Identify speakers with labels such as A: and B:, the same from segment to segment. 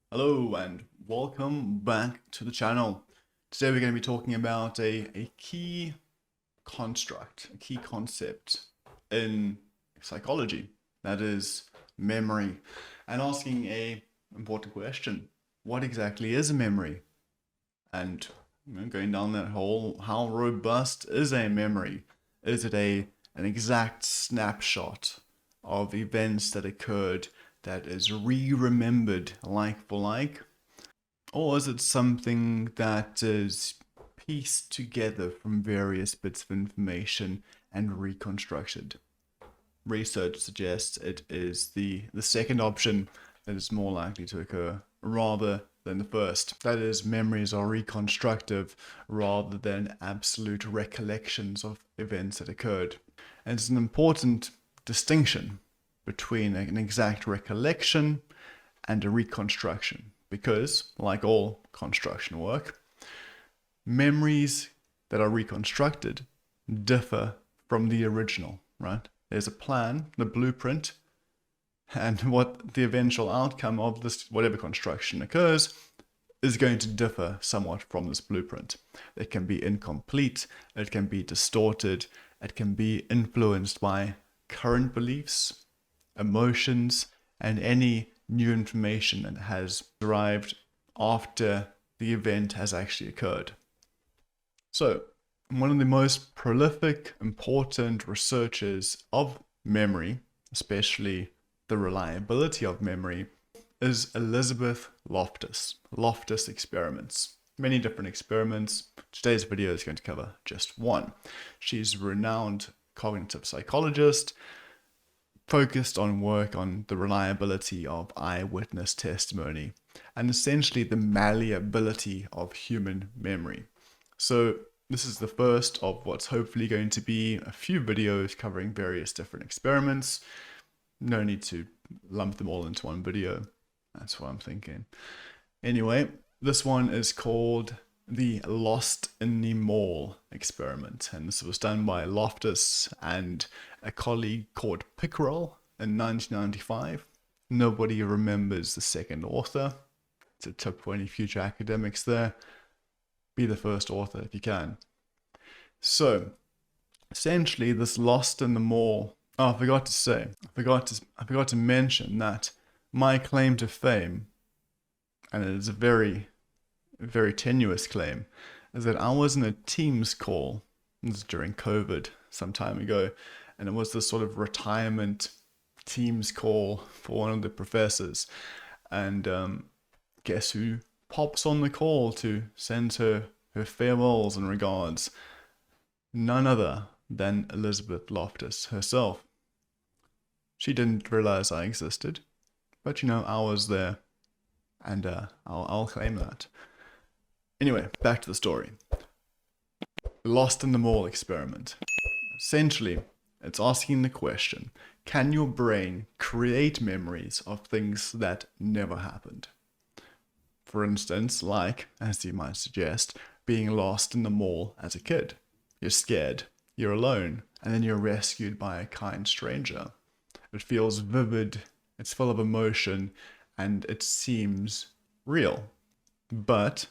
A: Hello and welcome back to the channel. Today we're going to be talking about a key construct, a key concept in psychology, that is memory, and asking a important question. What exactly is a memory? And going down that hole, how robust is a memory? Is it an exact snapshot of events that occurred that is re-remembered like for like? Or is it something that is pieced together from various bits of information and reconstructed? Research suggests it is the second option that is more likely to occur rather than the first. That is, memories are reconstructive rather than absolute recollections of events that occurred. And it's an important distinction between an exact recollection and a reconstruction because, like all construction work, memories that are reconstructed differ from the original, right? There's a plan, the blueprint, and what the eventual outcome of this, whatever construction occurs, is going to differ somewhat from this blueprint. It can be incomplete, it can be distorted, it can be influenced by current beliefs, emotions, and any new information that has arrived after the event has actually occurred. So, one of the most prolific, important researchers of memory, especially the reliability of memory, is Elizabeth Loftus. Loftus experiments. Many different experiments. Today's video is going to cover just one. She's a renowned cognitive psychologist focused on work on the reliability of eyewitness testimony and essentially the malleability of human memory. So this is the first of what's hopefully going to be a few videos covering various different experiments. No need to lump them all into one video. That's what I'm thinking. Anyway, this one is called the Lost in the Mall experiment, and this was done by Loftus and a colleague called Pickrell in 1995. Nobody remembers the second author. It's a tip for any future academics there. Be the first author if you can. So, essentially, this Lost in the Mall. Oh, I forgot to mention that my claim to fame, and it is a very tenuous claim, is that I was in a Teams call. This was during COVID some time ago, and it was this sort of retirement Teams call for one of the professors. And guess who pops on the call to send her farewells and regards? None other than Elizabeth Loftus herself. She didn't realize I existed, but I was there, and I'll claim that. Anyway, back to the story. Lost in the Mall experiment. Essentially, it's asking the question, can your brain create memories of things that never happened? For instance, like, as you might suggest, being lost in the mall as a kid. You're scared, you're alone, and then you're rescued by a kind stranger. It feels vivid, it's full of emotion, and it seems real. But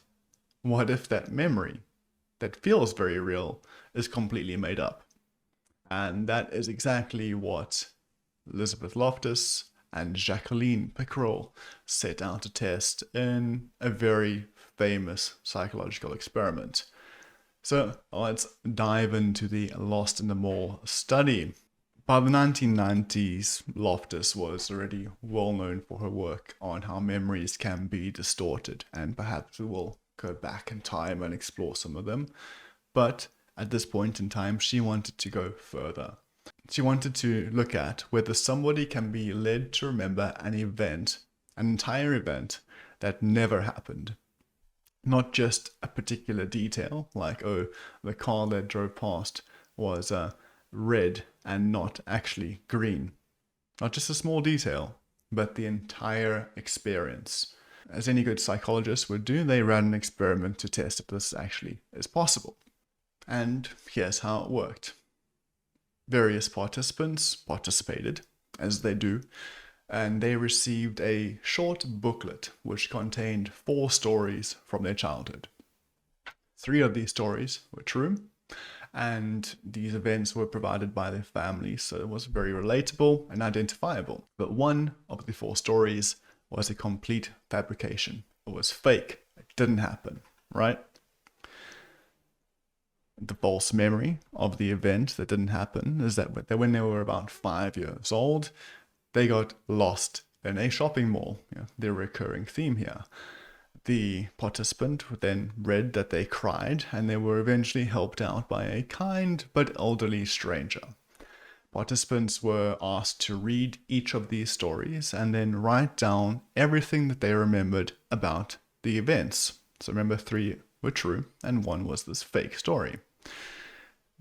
A: what if that memory, that feels very real, is completely made up? And that is exactly what Elizabeth Loftus and Jacqueline Pickrell set out to test in a very famous psychological experiment. So let's dive into the Lost in the Mall study. By the 1990s, Loftus was already well known for her work on how memories can be distorted, and perhaps we will go back in time and explore some of them. But at this point in time, she wanted to go further. She wanted to look at whether somebody can be led to remember an event, an entire event that never happened. Not just a particular detail, like, oh, the car that drove past was red and not actually green. Not just a small detail, but the entire experience. As any good psychologist would do, they ran an experiment to test if this actually is possible. And here's how it worked. Various participants participated, as they do, and they received a short booklet which contained 4 stories from their childhood. 3 of these stories were true, and these events were provided by their families, so it was very relatable and identifiable. But 1 of the 4 stories was a complete fabrication. It was fake. It didn't happen, right? The false memory of the event that didn't happen is that when they were about 5 years old, they got lost in a shopping mall. The recurring theme here. The participant then read that they cried, and they were eventually helped out by a kind but elderly stranger. Participants were asked to read each of these stories and then write down everything that they remembered about the events. So remember, 3 were true and 1 was this fake story.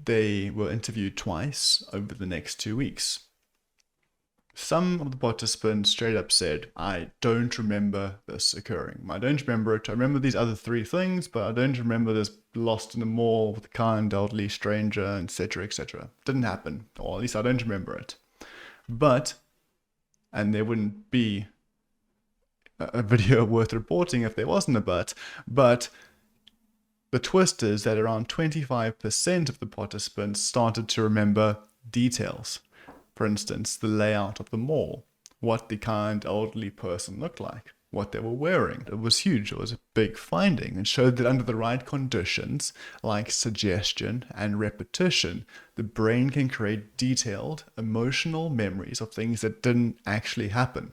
A: They were interviewed twice over the next 2 weeks. Some of the participants straight up said, I don't remember this occurring. I don't remember it. I remember these other 3 things, but I don't remember this lost in the mall with a kind elderly stranger, etc., etc. Didn't happen, or at least I don't remember it. But, and there wouldn't be a video worth reporting if there wasn't a but the twist is that around 25% of the participants started to remember details. For instance, the layout of the mall, what the kind elderly person looked like, what they were wearing. It was huge. It was a big finding, and showed that under the right conditions, like suggestion and repetition, the brain can create detailed, emotional memories of things that didn't actually happen.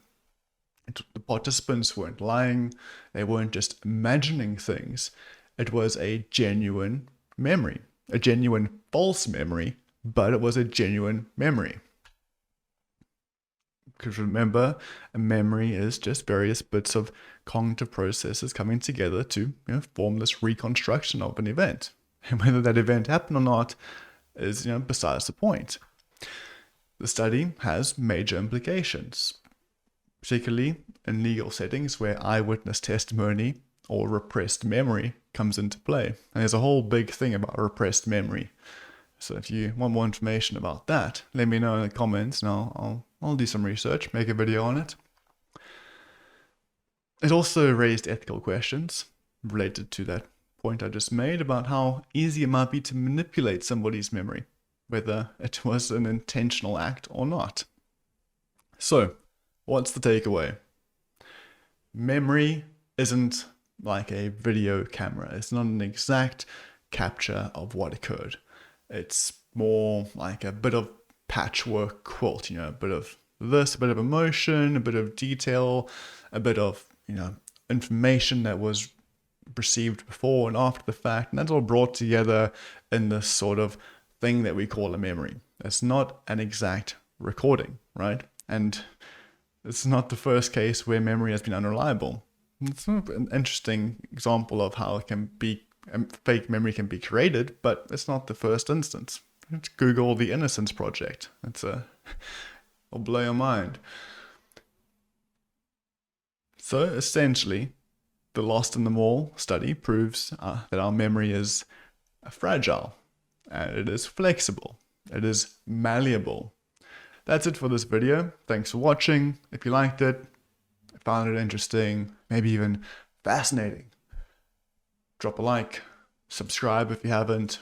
A: The participants weren't lying. They weren't just imagining things. It was a genuine memory, a genuine false memory, but it was a genuine memory. Because remember, a memory is just various bits of cognitive processes coming together to form this reconstruction of an event. And whether that event happened or not is besides the point. The study has major implications, particularly in legal settings where eyewitness testimony or repressed memory comes into play. And there's a whole big thing about repressed memory. So if you want more information about that, let me know in the comments, and I'll do some research, make a video on it. It also raised ethical questions related to that point I just made about how easy it might be to manipulate somebody's memory, whether it was an intentional act or not. So, what's the takeaway? Memory isn't like a video camera. It's not an exact capture of what occurred. It's more like a bit of patchwork quilt, a bit of this, a bit of emotion, a bit of detail, a bit of, information that was received before and after the fact, and that's all brought together in this sort of thing that we call a memory. It's not an exact recording, right? And it's not the first case where memory has been unreliable. It's an interesting example of how it can be, fake memory can be created, but it's not the first instance. Let's Google the Innocence Project. It'll blow your mind. So essentially, the Lost in the Mall study proves that our memory is fragile, and it is flexible, it is malleable. That's it for this video. Thanks for watching. If you liked it, found it interesting, maybe even fascinating, drop a like, subscribe if you haven't.